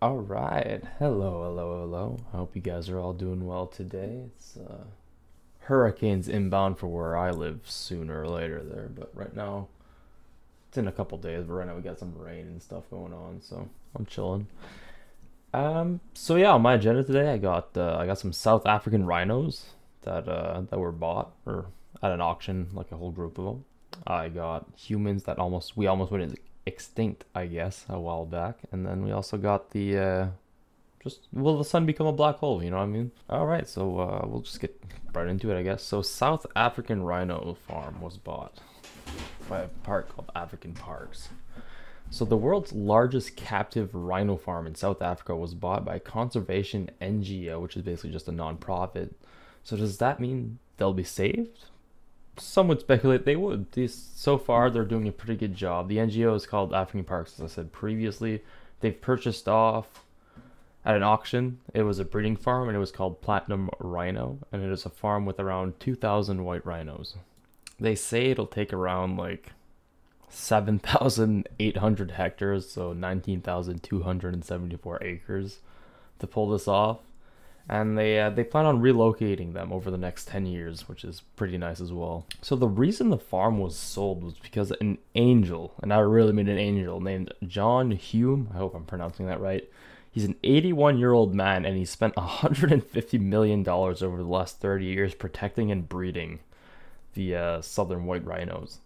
All right. Hello, hello, hello. I hope you guys are all doing well today. It's hurricanes inbound for where I live sooner or later there, but right now it's in a couple days. But right now we got some rain and stuff going on, so I'm chilling. So yeah, on my agenda today, I got some South African rhinos that were bought or at an auction, like a whole group of them. I got humans that almost went extinct, I guess, a while back, and then we also got the just will the sun become a black hole? You know what I mean? All right, so we'll just get right into it, I guess. So South African Rhino Farm was bought by a park called African Parks. So the world's largest captive rhino farm in South Africa was bought by a conservation NGO, which is basically just a non-profit. So does that mean they'll be saved? Some would speculate they would. So far, they're doing a pretty good job. The NGO is called African Parks, as I said previously. They've purchased off at an auction. It was a breeding farm, and it was called Platinum Rhino, and it is a farm with around 2,000 white rhinos. They say it'll take around like 7,800 hectares, so 19,274 acres, to pull this off. And they plan on relocating them over the next 10 years, which is pretty nice as well. So the reason the farm was sold was because an angel, and I really mean an angel, named John Hume, I hope I'm pronouncing that right. He's an 81-year-old man, and he spent $150 million over the last 30 years protecting and breeding the southern white rhinos.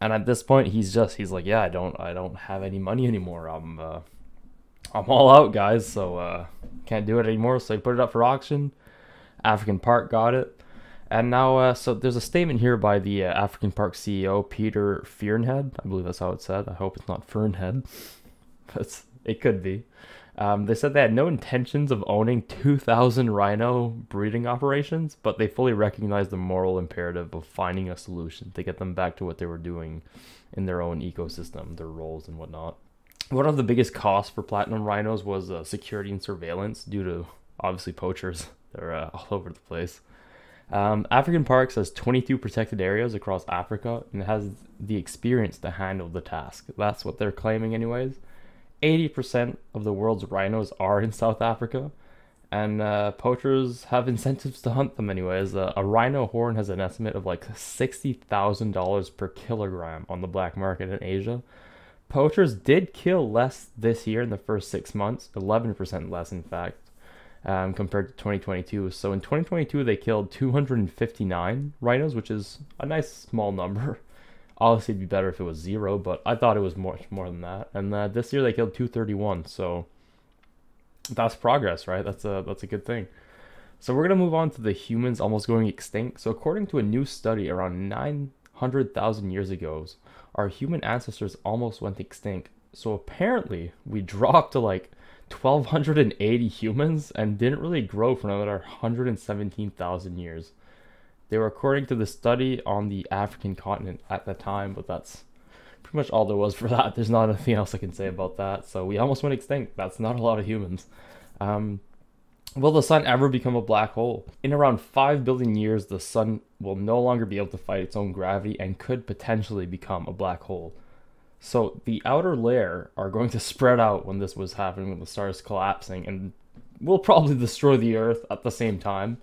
And at this point, he's like, yeah, I don't have any money anymore. I'm all out, guys, so can't do it anymore. So he put it up for auction. African Park got it. And now, so there's a statement here by the African Park CEO, Peter Fearnhead. I believe that's how it's said. I hope it's not Fernhead, but it could be. They said they had no intentions of owning 2,000 rhino breeding operations, but they fully recognize the moral imperative of finding a solution to get them back to what they were doing in their own ecosystem, their roles and whatnot. One of the biggest costs for platinum rhinos was security and surveillance due to obviously poachers. They're all over the place. African Parks has 22 protected areas across Africa and has the experience to handle the task. That's what they're claiming anyways. 80% of the world's rhinos are in South Africa, and poachers have incentives to hunt them anyways. A rhino horn has an estimate of like $60,000 per kilogram on the black market in Asia. Poachers did kill less this year in the first 6 months, 11% less, in fact, compared to 2022. So in 2022, they killed 259 rhinos, which is a nice small number. Obviously, it'd be better if it was zero, but I thought it was much more than that. And this year, they killed 231. So that's progress, right? That's a good thing. So we're gonna move on to the humans almost going extinct. So according to a new study, around 900,000 years ago, our human ancestors almost went extinct. So apparently we dropped to like 1,280 humans and didn't really grow for another 117,000 years. They were according to the study on the African continent at the time, but that's pretty much all there was for that. There's not anything else I can say about that. So we almost went extinct. That's not a lot of humans. Will the sun ever become a black hole? In around 5 billion years, the sun will no longer be able to fight its own gravity and could potentially become a black hole. So the outer layer are going to spread out when this was happening, when the stars collapsing, and will probably destroy the Earth at the same time.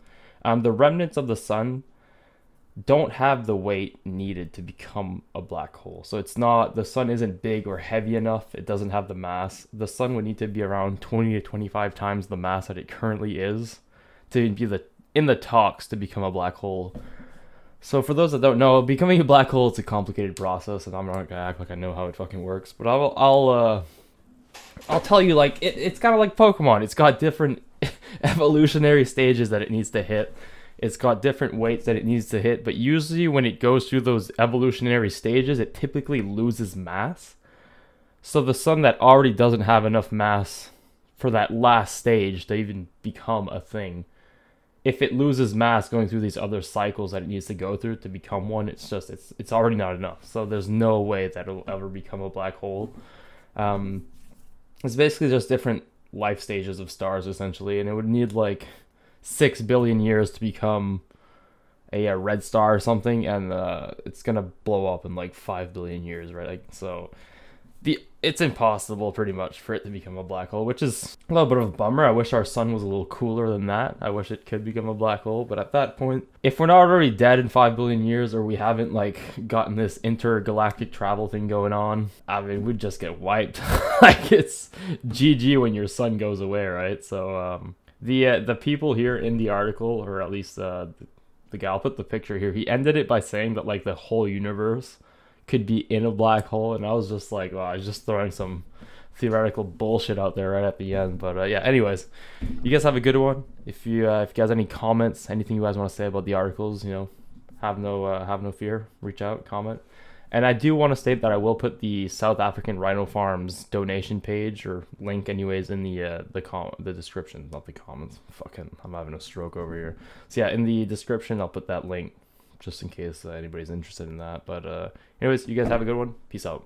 The remnants of the sun don't have the weight needed to become a black hole. So the sun isn't big or heavy enough. It doesn't have the mass. The sun would need to be around 20 to 25 times the mass that it currently is to be in the talks to become a black hole. So for those that don't know, becoming a black hole is a complicated process, and I'm not gonna act like I know how it fucking works. But I'll tell you, like it's kind of like Pokemon. It's got different evolutionary stages that it needs to hit. It's got different weights that it needs to hit, but usually when it goes through those evolutionary stages, it typically loses mass. So the sun that already doesn't have enough mass for that last stage to even become a thing, if it loses mass going through these other cycles that it needs to go through to become one, it's already not enough. So there's no way that it'll ever become a black hole. It's basically just different life stages of stars essentially, and it would need like 6 billion years to become a red star or something, and it's gonna blow up in like 5 billion years, right? Like, so it's impossible pretty much for it to become a black hole, which is a little bit of a bummer. I wish our sun was a little cooler than that. I wish it could become a black hole, but at that point, if we're not already dead in 5 billion years, or we haven't like gotten this intergalactic travel thing going on, I mean, we'd just get wiped. Like, it's GG when your sun goes away, right? So the people here in the article, or at least the guy, I'll put the picture here, he ended it by saying that like the whole universe could be in a black hole, and I was just like, wow, I was just throwing some theoretical bullshit out there right at the end. But yeah, anyways, you guys have a good one. If you guys have any comments, anything you guys want to say about the articles, you know, have no fear, reach out, comment. And I do want to state that I will put the South African Rhino Farms donation page, or link anyways, in the description, not the comments. Fucking, I'm having a stroke over here. So yeah, in the description, I'll put that link just in case anybody's interested in that. But anyways, you guys have a good one. Peace out.